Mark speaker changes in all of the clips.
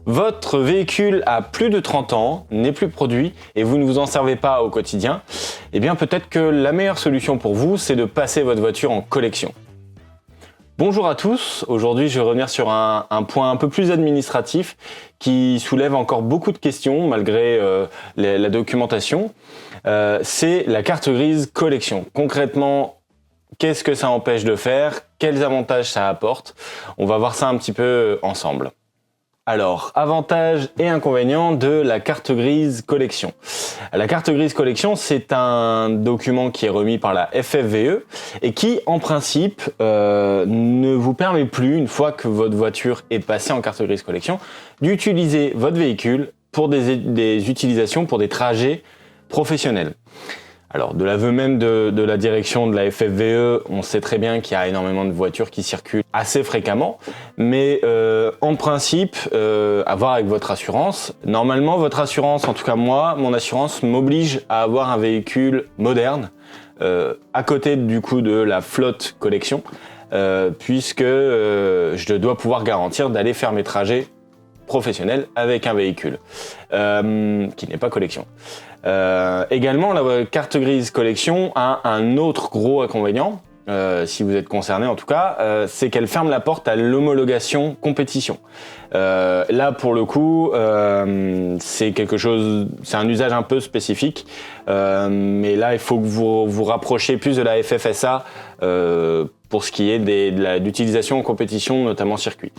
Speaker 1: Votre véhicule a plus de 30 ans, n'est plus produit et vous ne vous en servez pas au quotidien, eh bien peut-être que la meilleure solution pour vous, c'est de passer votre voiture en collection. Bonjour à tous, aujourd'hui je vais revenir sur un point un peu plus administratif qui soulève encore beaucoup de questions malgré la documentation. C'est la carte grise collection. Concrètement, qu'est-ce que ça empêche de faire? Quels avantages ça apporte? On va voir ça un petit peu ensemble. Alors, avantages et inconvénients de la carte grise collection. La carte grise collection, c'est un document qui est remis par la FFVE et qui, en principe, ne vous permet plus, une fois que votre voiture est passée en carte grise collection, d'utiliser votre véhicule pour des utilisations, pour des trajets professionnels. Alors, de l'aveu même de la direction de la FFVE, on sait très bien qu'il y a énormément de voitures qui circulent assez fréquemment, mais en principe, à voir avec votre assurance. Normalement, votre assurance, en tout cas moi, mon assurance m'oblige à avoir un véhicule moderne, à côté du coup de la flotte collection, puisque je dois pouvoir garantir d'aller faire mes trajets professionnels avec un véhicule qui n'est pas collection. Également, la carte grise collection a un autre gros inconvénient, si vous êtes concerné en tout cas, c'est qu'elle ferme la porte à l'homologation compétition. Là pour le coup, c'est un usage un peu spécifique, mais là il faut que vous vous rapprochiez plus de la FFSA pour ce qui est d'utilisation en compétition, notamment circuit.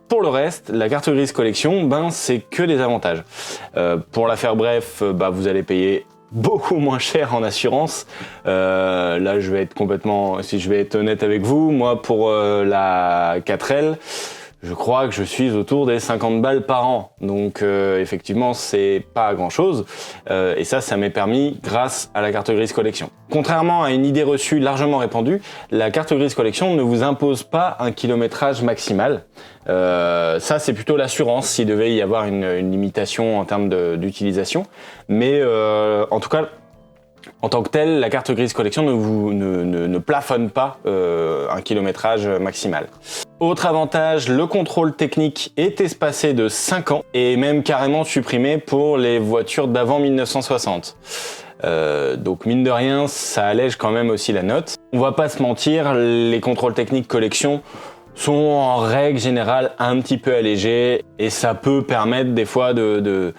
Speaker 1: Pour le reste, la carte grise collection, c'est que des avantages. Pour la faire bref, vous allez payer beaucoup moins cher en assurance. Là, si je vais être honnête avec vous, moi pour la 4L, je crois que je suis autour des 50 balles par an. Donc effectivement, c'est pas grand chose. Et ça m'est permis grâce à la carte grise collection. Contrairement à une idée reçue largement répandue, la carte grise collection ne vous impose pas un kilométrage maximal. Ça, c'est plutôt l'assurance s'il devait y avoir une limitation en termes d'utilisation. Mais en tout cas, en tant que telle, la carte grise collection ne plafonne pas un kilométrage maximal. Autre avantage, le contrôle technique est espacé de 5 ans et même carrément supprimé pour les voitures d'avant 1960. Donc mine de rien, ça allège quand même aussi la note. On va pas se mentir, les contrôles techniques collection sont en règle générale un petit peu allégés et ça peut permettre des fois d'être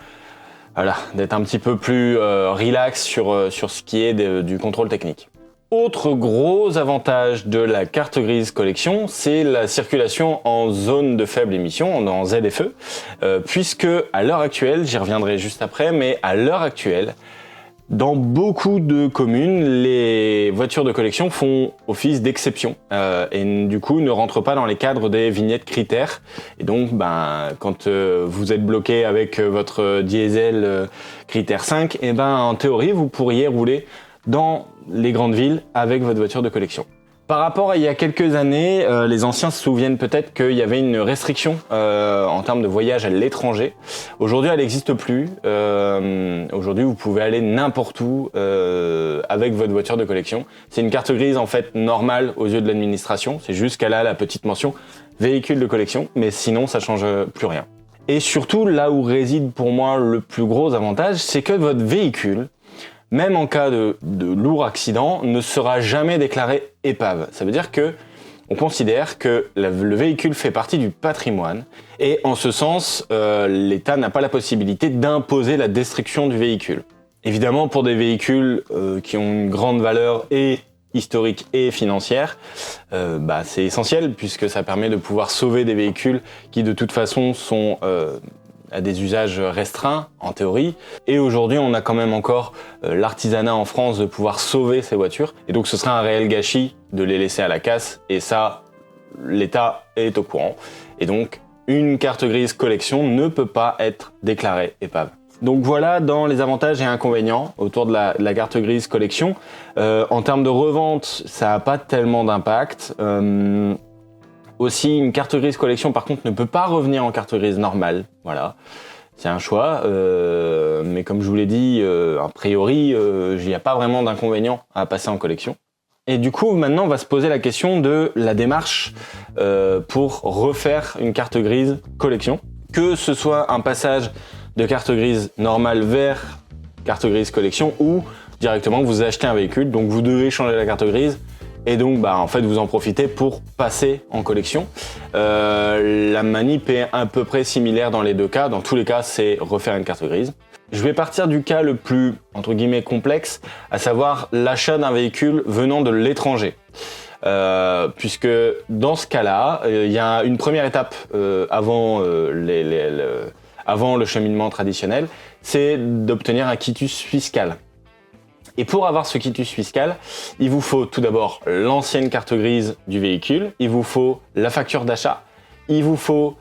Speaker 1: un petit peu plus relax sur ce qui est du contrôle technique. Autre gros avantage de la carte grise collection, c'est la circulation en zone de faible émission, en ZFE, puisque à l'heure actuelle, j'y reviendrai juste après, mais à l'heure actuelle, dans beaucoup de communes, les voitures de collection font office d'exception et du coup ne rentrent pas dans les cadres des vignettes critères. Et donc, quand vous êtes bloqué avec votre diesel critère 5, en théorie, vous pourriez rouler dans les grandes villes avec votre voiture de collection. Par rapport à il y a quelques années, les anciens se souviennent peut-être qu'il y avait une restriction en termes de voyage à l'étranger. Aujourd'hui, elle n'existe plus. Aujourd'hui, vous pouvez aller n'importe où avec votre voiture de collection. C'est une carte grise en fait normale aux yeux de l'administration. C'est juste qu'elle a la petite mention véhicule de collection, mais sinon ça change plus rien. Et surtout, là où réside pour moi le plus gros avantage, c'est que votre véhicule, même en cas de lourd accident, ne sera jamais déclaré épave. Ça veut dire que on considère que le véhicule fait partie du patrimoine et en ce sens, l'État n'a pas la possibilité d'imposer la destruction du véhicule. Évidemment, pour des véhicules qui ont une grande valeur et historique et financière, c'est essentiel puisque ça permet de pouvoir sauver des véhicules qui de toute façon sont à des usages restreints, en théorie. Et aujourd'hui, on a quand même encore l'artisanat en France de pouvoir sauver ces voitures. Et donc, ce serait un réel gâchis de les laisser à la casse. Et ça, l'État est au courant. Et donc, une carte grise collection ne peut pas être déclarée épave. Donc voilà dans les avantages et inconvénients autour de la carte grise collection. En termes de revente, ça n'a pas tellement d'impact. Aussi, une carte grise collection, par contre, ne peut pas revenir en carte grise normale. Voilà, c'est un choix. Mais comme je vous l'ai dit, a priori, il n'y a pas vraiment d'inconvénient à passer en collection. Et du coup, maintenant, on va se poser la question de la démarche pour refaire une carte grise collection. Que ce soit un passage de carte grise normale vers carte grise collection ou directement vous achetez un véhicule, donc vous devez changer la carte grise et donc en fait vous en profitez pour passer en collection. La manip est à peu près similaire dans les deux cas, dans tous les cas c'est refaire une carte grise. Je vais partir du cas le plus entre guillemets complexe, à savoir l'achat d'un véhicule venant de l'étranger. Puisque dans ce cas-là, il y a une première étape avant le cheminement traditionnel, c'est d'obtenir un quitus fiscal. Et pour avoir ce quitus fiscal, il vous faut tout d'abord l'ancienne carte grise du véhicule, il vous faut la facture d'achat, il vous faut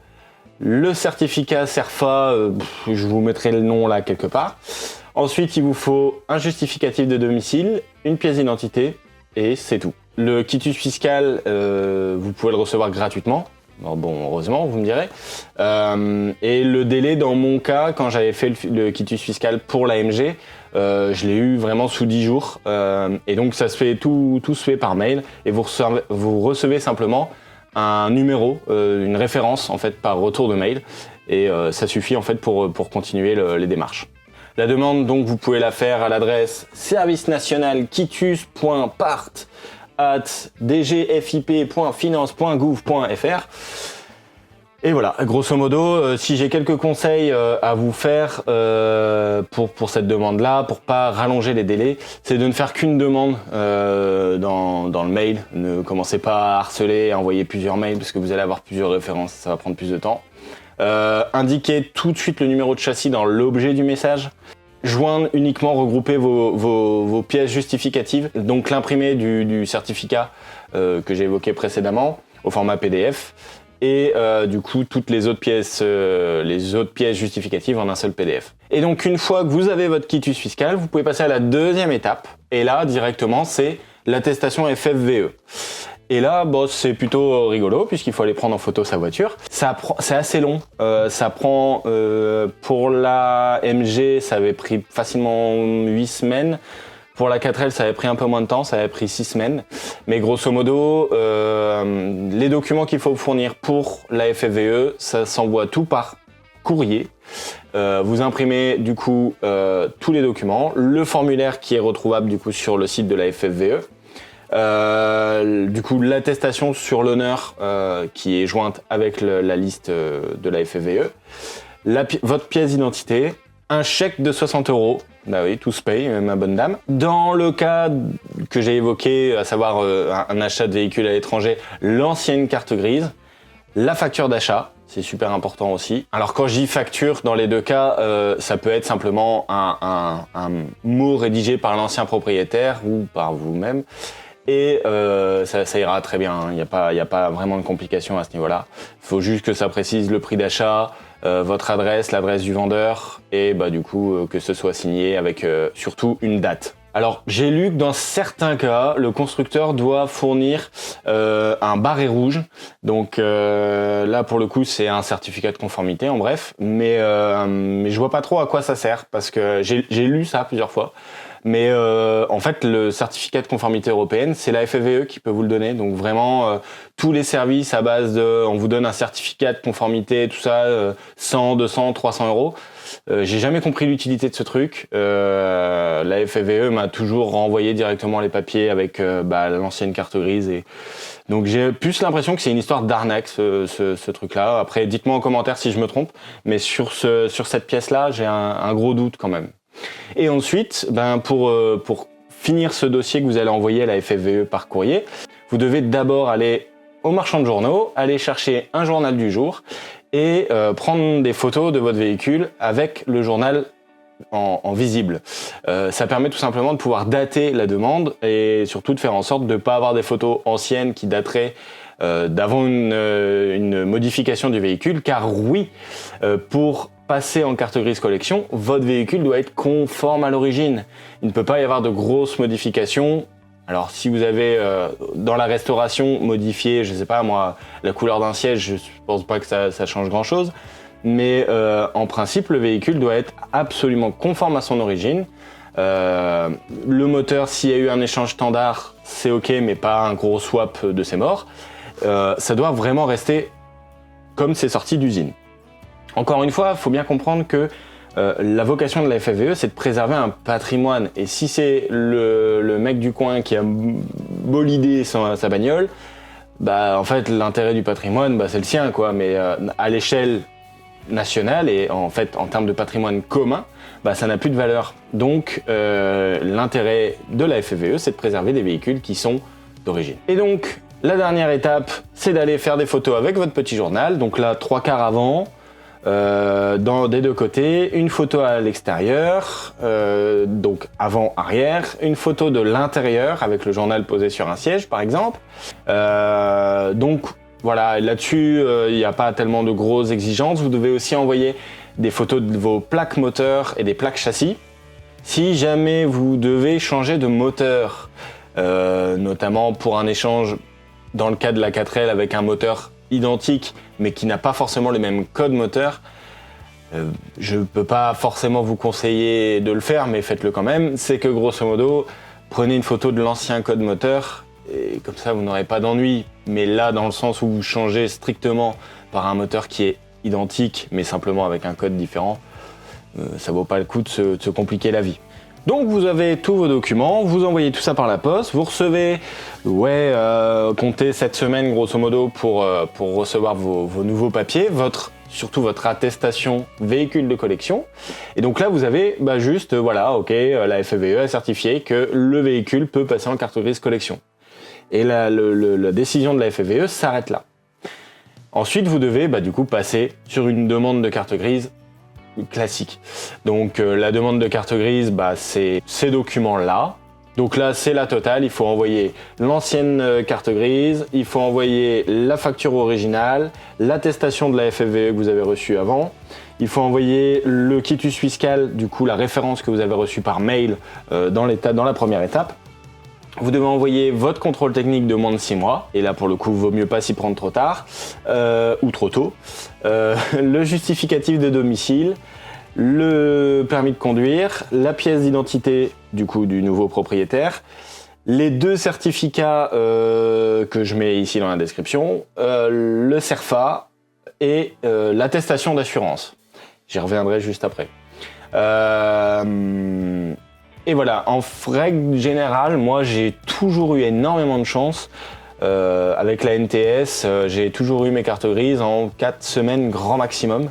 Speaker 1: le certificat CERFA, je vous mettrai le nom là quelque part. Ensuite, il vous faut un justificatif de domicile, une pièce d'identité et c'est tout. Le quitus fiscal, vous pouvez le recevoir gratuitement. Bon, heureusement, vous me direz. Et le délai, dans mon cas, quand j'avais fait le quitus fiscal pour l'AMG, je l'ai eu vraiment sous 10 jours. Et donc, ça se fait tout se fait par mail. Et vous recevez simplement un numéro, une référence en fait par retour de mail. Et ça suffit en fait pour continuer les démarches. La demande, donc, vous pouvez la faire à l'adresse service-national-quitus.part@dgfip.finance.gouv.fr. Et voilà, grosso modo, si j'ai quelques conseils à vous faire pour cette demande-là, pour pas rallonger les délais, c'est de ne faire qu'une demande dans le mail. Ne commencez pas à harceler, à envoyer plusieurs mails parce que vous allez avoir plusieurs références, ça va prendre plus de temps. Indiquez tout de suite le numéro de châssis dans l'objet du message. Joindre uniquement, regrouper vos pièces justificatives, donc l'imprimé du certificat que j'ai évoqué précédemment au format PDF et du coup toutes les autres pièces justificatives en un seul PDF. Et donc une fois que vous avez votre quitus fiscal, vous pouvez passer à la deuxième étape et là directement c'est l'attestation FFVE. Et là, c'est plutôt rigolo puisqu'il faut aller prendre en photo sa voiture. C'est assez long. Ça prend, pour la MG, ça avait pris facilement 8 semaines. Pour la 4L, ça avait pris un peu moins de temps, ça avait pris 6 semaines. Mais grosso modo, les documents qu'il faut fournir pour la FFVE, ça s'envoie tout par courrier. Vous imprimez du coup tous les documents, le formulaire qui est retrouvable du coup sur le site de la FFVE. Du coup l'attestation sur l'honneur qui est jointe avec la liste de la FFVE, votre pièce d'identité, un chèque de 60 €, bah oui, tout se paye, ma bonne dame. Dans le cas que j'ai évoqué, à savoir un achat de véhicule à l'étranger, l'ancienne carte grise, la facture d'achat, c'est super important aussi. Alors quand je dis facture, dans les deux cas, ça peut être simplement un mot rédigé par l'ancien propriétaire ou par vous-même. Et ça ira très bien, il n'y a pas vraiment de complications à ce niveau-là. Il faut juste que ça précise le prix d'achat, votre adresse, l'adresse du vendeur, et du coup que ce soit signé avec surtout une date. Alors j'ai lu que dans certains cas, le constructeur doit fournir un barret rouge. Donc là pour le coup c'est un certificat de conformité en bref, mais je vois pas trop à quoi ça sert parce que j'ai lu ça plusieurs fois. Mais en fait, le certificat de conformité européenne, c'est la FFVE qui peut vous le donner. Donc vraiment, tous les services à base de, on vous donne un certificat de conformité, tout ça, 100, 200, 300 €. J'ai jamais compris l'utilité de ce truc. La FFVE m'a toujours renvoyé directement les papiers avec l'ancienne carte grise. Et donc j'ai plus l'impression que c'est une histoire d'arnaque, ce truc-là. Après, dites-moi en commentaire si je me trompe. Mais sur cette pièce-là, j'ai un gros doute quand même. Et ensuite, pour finir ce dossier que vous allez envoyer à la FFVE par courrier, vous devez d'abord aller au marchand de journaux, aller chercher un journal du jour et prendre des photos de votre véhicule avec le journal en visible. Ça permet tout simplement de pouvoir dater la demande et surtout de faire en sorte de ne pas avoir des photos anciennes qui dateraient d'avant une modification du véhicule, car oui, pour passer en carte grise collection, votre véhicule doit être conforme à l'origine. Il ne peut pas y avoir de grosses modifications. Alors si vous avez dans la restauration modifié, je sais pas moi, la couleur d'un siège, je pense pas que ça change grand chose. Mais en principe, le véhicule doit être absolument conforme à son origine. Le moteur, s'il y a eu un échange standard, c'est ok, mais pas un gros swap de ses morts. Ça doit vraiment rester comme c'est sorti d'usine. Encore une fois, il faut bien comprendre que la vocation de la FFVE, c'est de préserver un patrimoine. Et si c'est le mec du coin qui a bolidé sa bagnole, en fait, l'intérêt du patrimoine, c'est le sien, quoi. Mais à l'échelle nationale et en fait, en termes de patrimoine commun, ça n'a plus de valeur. Donc, l'intérêt de la FFVE, c'est de préserver des véhicules qui sont d'origine. Et donc, la dernière étape, c'est d'aller faire des photos avec votre petit journal. Donc là, 3/4 avant, des deux côtés, une photo à l'extérieur, donc avant-arrière, une photo de l'intérieur avec le journal posé sur un siège par exemple. Donc voilà, là-dessus, il n'y a pas tellement de grosses exigences. Vous devez aussi envoyer des photos de vos plaques moteurs et des plaques châssis. Si jamais vous devez changer de moteur, notamment pour un échange dans le cas de la 4L avec un moteur identique mais qui n'a pas forcément le même code moteur, je ne peux pas forcément vous conseiller de le faire, mais faites-le quand même. C'est que grosso modo, prenez une photo de l'ancien code moteur et comme ça vous n'aurez pas d'ennui. Mais là, dans le sens où vous changez strictement par un moteur qui est identique mais simplement avec un code différent, ça vaut pas le coup de se compliquer la vie. Donc vous avez tous vos documents, vous envoyez tout ça par la poste, vous recevez, comptez 7 semaines grosso modo pour recevoir vos nouveaux papiers, surtout votre attestation véhicule de collection. Et donc là vous avez juste, la FFVE a certifié que le véhicule peut passer en carte grise collection. Et la décision de la FFVE s'arrête là. Ensuite vous devez du coup passer sur une demande de carte grise classique. Donc la demande de carte grise, c'est ces documents-là. Donc là, c'est la totale. Il faut envoyer l'ancienne carte grise, il faut envoyer la facture originale, l'attestation de la FFVE que vous avez reçue avant, il faut envoyer le quitus fiscal, du coup la référence que vous avez reçue par mail dans la première étape. Vous devez envoyer votre contrôle technique de moins de 6 mois, et là pour le coup, vaut mieux pas s'y prendre trop tard ou trop tôt. Le justificatif de domicile, le permis de conduire, la pièce d'identité du nouveau propriétaire, les 2 certificats que je mets ici dans la description, le CERFA et l'attestation d'assurance. J'y reviendrai juste après. Et voilà, en règle générale, moi j'ai toujours eu énormément de chance. Avec la NTS, j'ai toujours eu mes cartes grises en 4 semaines grand maximum.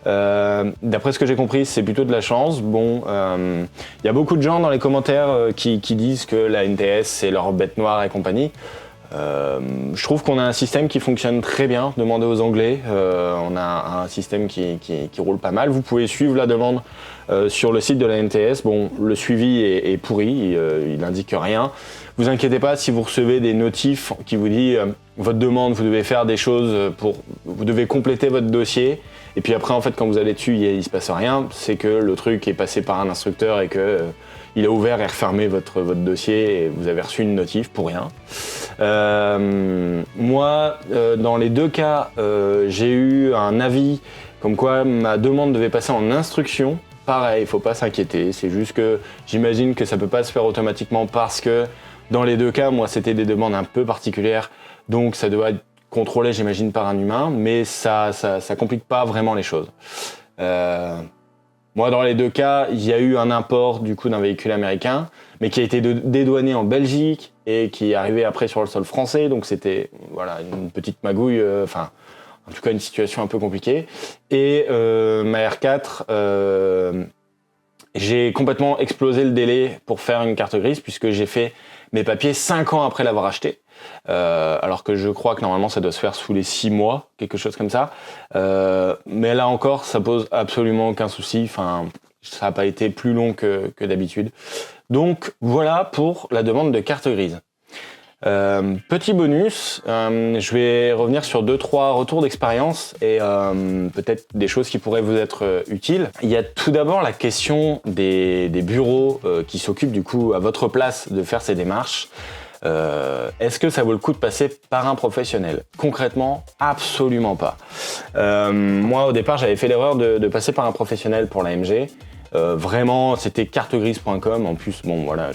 Speaker 1: D'après ce que j'ai compris, c'est plutôt de la chance. Bon, y a beaucoup de gens dans les commentaires qui disent que la NTS c'est leur bête noire et compagnie. Je trouve qu'on a un système qui fonctionne très bien. Demandez aux Anglais, on a un système qui roule pas mal. Vous pouvez suivre la demande sur le site de la NTS. Bon, le suivi est pourri, il n'indique rien. Vous inquiétez pas si vous recevez des notifs qui vous disent votre demande, vous devez faire des choses vous devez compléter votre dossier. Et puis après, en fait, quand vous allez dessus, il se passe rien. C'est que le truc est passé par un instructeur et que il a ouvert et refermé votre dossier et vous avez reçu une notif pour rien. Moi, dans les 2 cas, j'ai eu un avis comme quoi ma demande devait passer en instruction. Pareil, il faut pas s'inquiéter. C'est juste que j'imagine que ça peut pas se faire automatiquement parce que dans les 2 cas, moi, c'était des demandes un peu particulières. Donc ça doit être contrôlé, j'imagine, par un humain, mais ça complique pas vraiment les choses. Moi, dans les 2 cas, il y a eu un import du coup d'un véhicule américain, mais qui a été dédouané en Belgique et qui est arrivé après sur le sol français. Donc c'était une petite magouille, en tout cas une situation un peu compliquée. Et ma R4, j'ai complètement explosé le délai pour faire une carte grise puisque j'ai fait mes papiers 5 ans après l'avoir acheté. Alors que je crois que normalement ça doit se faire sous les 6 mois, quelque chose comme ça. Mais là encore, ça pose absolument aucun souci. Ça n'a pas été plus long que d'habitude. Donc voilà pour la demande de carte grise. Petit bonus, je vais revenir sur 2-3 retours d'expérience et peut-être des choses qui pourraient vous être utiles. Il y a tout d'abord la question des bureaux qui s'occupent du coup à votre place de faire ces démarches. Est-ce que ça vaut le coup de passer par un professionnel? Concrètement, absolument pas. Moi, au départ, j'avais fait l'erreur de passer par un professionnel pour l'AMG. Vraiment, c'était cartegrise.com. En plus, je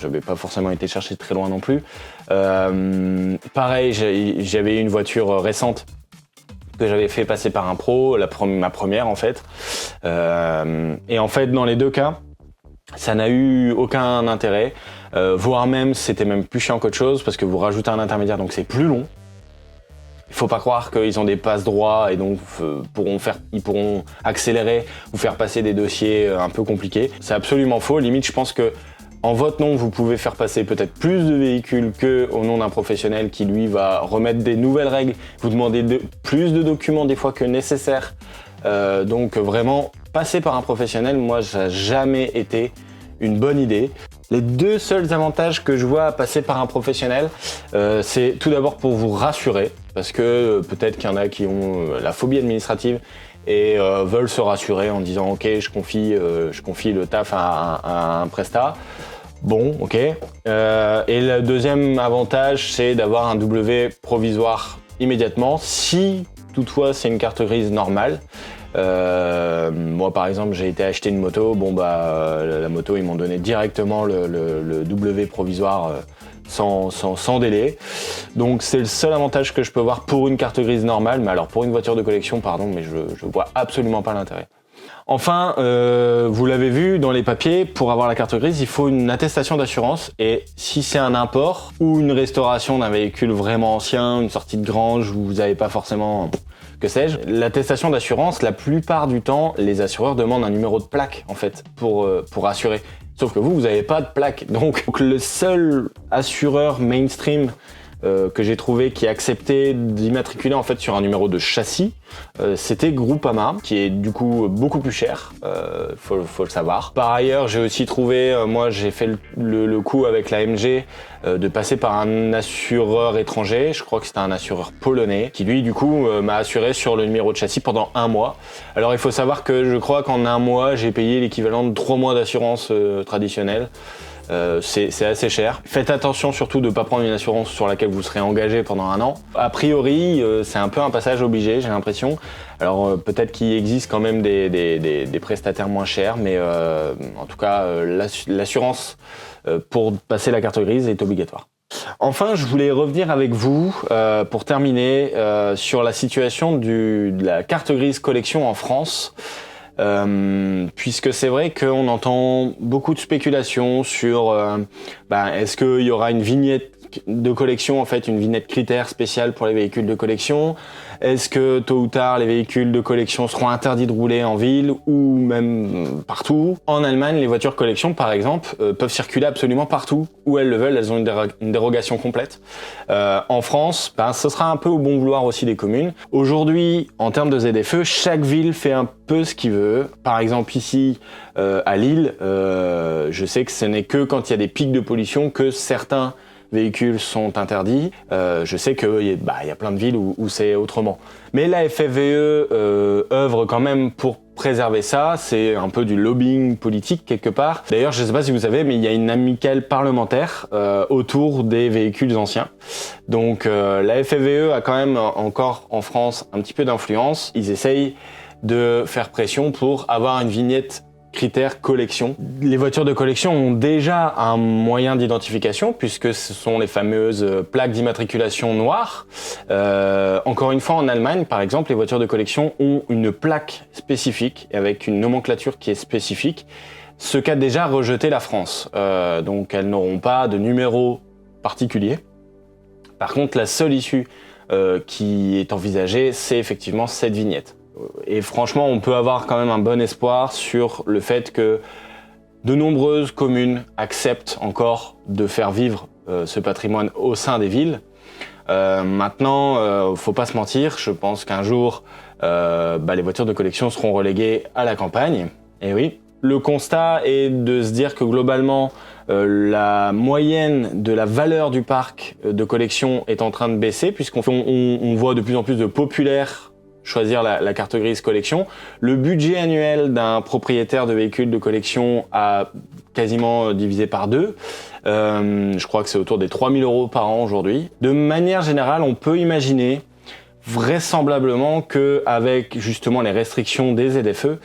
Speaker 1: n'avais pas forcément été chercher très loin non plus. Pareil, j'avais une voiture récente que j'avais fait passer par un pro, ma première en fait. Et en fait, dans les deux cas, ça n'a eu aucun intérêt, voire même c'était même plus chiant qu'autre chose parce que vous rajoutez un intermédiaire donc c'est plus long. Il faut pas croire qu'ils ont des passes droits et donc ils pourront accélérer ou faire passer des dossiers un peu compliqués. C'est absolument faux. Limite, je pense que en votre nom, vous pouvez faire passer peut-être plus de véhicules qu'au nom d'un professionnel qui lui va remettre des nouvelles règles, vous demander plus de documents des fois que nécessaire. Donc vraiment, passer par un professionnel, moi, ça n'a jamais été une bonne idée. Les deux seuls avantages que je vois à passer par un professionnel, c'est tout d'abord pour vous rassurer, parce que peut-être qu'il y en a qui ont la phobie administrative et veulent se rassurer en disant ok, je confie le taf à un prestat. Bon, ok. Et le deuxième avantage, c'est d'avoir un W provisoire immédiatement, si toutefois c'est une carte grise normale. Moi par exemple j'ai été acheter une moto, la moto ils m'ont donné directement le W provisoire sans délai. Donc c'est le seul avantage que je peux voir pour une carte grise normale, mais alors pour une voiture de collection, pardon, mais je vois absolument pas l'intérêt. Enfin, vous l'avez vu dans les papiers, pour avoir la carte grise, il faut une attestation d'assurance et si c'est un import ou une restauration d'un véhicule vraiment ancien, une sortie de grange où vous n'avez pas forcément... que sais-je. L'attestation d'assurance, la plupart du temps, les assureurs demandent un numéro de plaque en fait pour assurer. Sauf que vous n'avez pas de plaque. Donc le seul assureur mainstream que j'ai trouvé qui acceptait d'immatriculer en fait sur un numéro de châssis, c'était Groupama, qui est du coup beaucoup plus cher, faut le savoir. Par ailleurs, j'ai aussi trouvé, moi j'ai fait le coup avec la MG, de passer par un assureur étranger, je crois que c'était un assureur polonais, qui lui du coup m'a assuré sur le numéro de châssis pendant 1 mois. Alors il faut savoir que je crois qu'en 1 mois, j'ai payé l'équivalent de 3 mois d'assurance traditionnelle. C'est assez cher. Faites attention surtout de ne pas prendre une assurance sur laquelle vous serez engagé pendant 1 an. A priori, c'est un peu un passage obligé, j'ai l'impression. Alors peut-être qu'il existe quand même des prestataires moins chers, mais en tout cas, l'assurance pour passer la carte grise est obligatoire. Enfin, je voulais revenir avec vous pour terminer sur la situation de la carte grise collection en France. Puisque c'est vrai qu'on entend beaucoup de spéculations sur est-ce qu'il y aura une vignette de collection, en fait une vignette critère spéciale pour les véhicules de collection, est-ce que tôt ou tard les véhicules de collection seront interdits de rouler en ville ou même partout. En Allemagne, les voitures collection par exemple peuvent circuler absolument partout où elles le veulent, elles ont une dérogation complète. En France, ce sera un peu au bon vouloir aussi des communes. Aujourd'hui, en termes de ZFE, chaque ville fait un peu ce qu'il veut. Par exemple ici à Lille, je sais que ce n'est que quand il y a des pics de pollution que certains véhicules sont interdits. Je sais qu'il y a plein de villes où c'est autrement. Mais la FFVE œuvre quand même pour préserver ça. C'est un peu du lobbying politique quelque part. D'ailleurs, je ne sais pas si vous savez, mais il y a une amicale parlementaire autour des véhicules anciens. Donc la FFVE a quand même encore en France un petit peu d'influence. Ils essayent de faire pression pour avoir une vignette critères collection. Les voitures de collection ont déjà un moyen d'identification puisque ce sont les fameuses plaques d'immatriculation noires. Encore une fois, en Allemagne, par exemple, les voitures de collection ont une plaque spécifique avec une nomenclature qui est spécifique, ce qu'a déjà rejeté la France. Donc elles n'auront pas de numéro particulier. Par contre, la seule issue qui est envisagée, c'est effectivement cette vignette. Et franchement, on peut avoir quand même un bon espoir sur le fait que de nombreuses communes acceptent encore de faire vivre ce patrimoine au sein des villes. Maintenant, faut pas se mentir, je pense qu'un jour, les voitures de collection seront reléguées à la campagne. Et oui, le constat est de se dire que globalement, la moyenne de la valeur du parc de collection est en train de baisser, puisqu'on voit de plus en plus de populaires choisir la carte grise collection. Le budget annuel d'un propriétaire de véhicules de collection a quasiment divisé par 2. Je crois que c'est autour des 3 000 € par an aujourd'hui. De manière générale, on peut imaginer vraisemblablement qu'avec justement les restrictions des ZFE,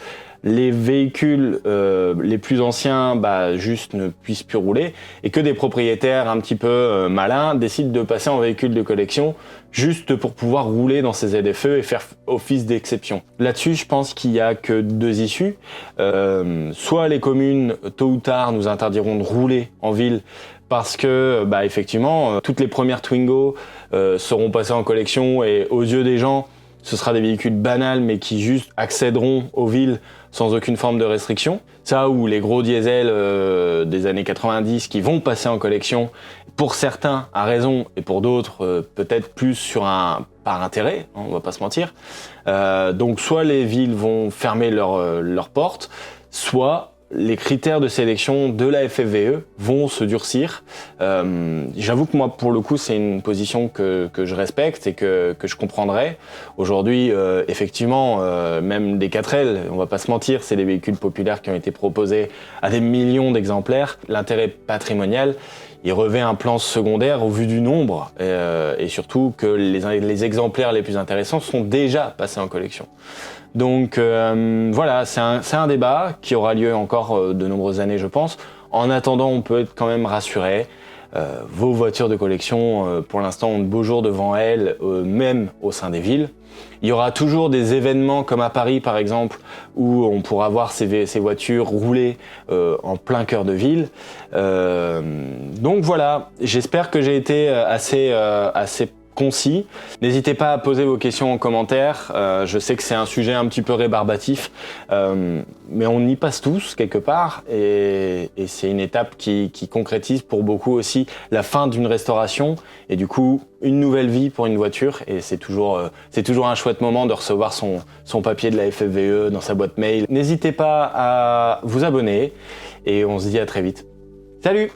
Speaker 1: les véhicules les plus anciens juste ne puissent plus rouler et que des propriétaires un petit peu malins décident de passer en véhicule de collection juste pour pouvoir rouler dans ces ZFE et faire office d'exception. Là-dessus, je pense qu'il n'y a que deux issues. Soit les communes, tôt ou tard, nous interdiront de rouler en ville parce que, effectivement, toutes les premières Twingo seront passées en collection et aux yeux des gens, ce sera des véhicules banals mais qui juste accéderont aux villes sans aucune forme de restriction. Ça ou les gros diesels des années 90 qui vont passer en collection, pour certains à raison et pour d'autres peut-être plus par intérêt, hein, on va pas se mentir. Donc soit les villes vont fermer leurs portes, soit les critères de sélection de la FFVE vont se durcir. J'avoue que moi, pour le coup, c'est une position que je respecte et que je comprendrais. Aujourd'hui, effectivement, même des 4L, on va pas se mentir, c'est des véhicules populaires qui ont été proposés à des millions d'exemplaires. L'intérêt patrimonial, il revêt un plan secondaire au vu du nombre et surtout que les exemplaires les plus intéressants sont déjà passés en collection. Donc voilà, c'est un débat qui aura lieu encore de nombreuses années, je pense. En attendant, on peut être quand même rassuré. Vos voitures de collection, pour l'instant, ont de beaux jours devant elles, même au sein des villes. Il y aura toujours des événements comme à Paris, par exemple, où on pourra voir ces voitures rouler en plein cœur de ville. Donc voilà, j'espère que j'ai été assez concis. N'hésitez pas à poser vos questions en commentaire. Je sais que c'est un sujet un petit peu rébarbatif, mais on y passe tous quelque part et c'est une étape qui concrétise pour beaucoup aussi la fin d'une restauration et du coup une nouvelle vie pour une voiture et c'est toujours un chouette moment de recevoir son papier de la FFVE dans sa boîte mail. N'hésitez pas à vous abonner et on se dit à très vite. Salut!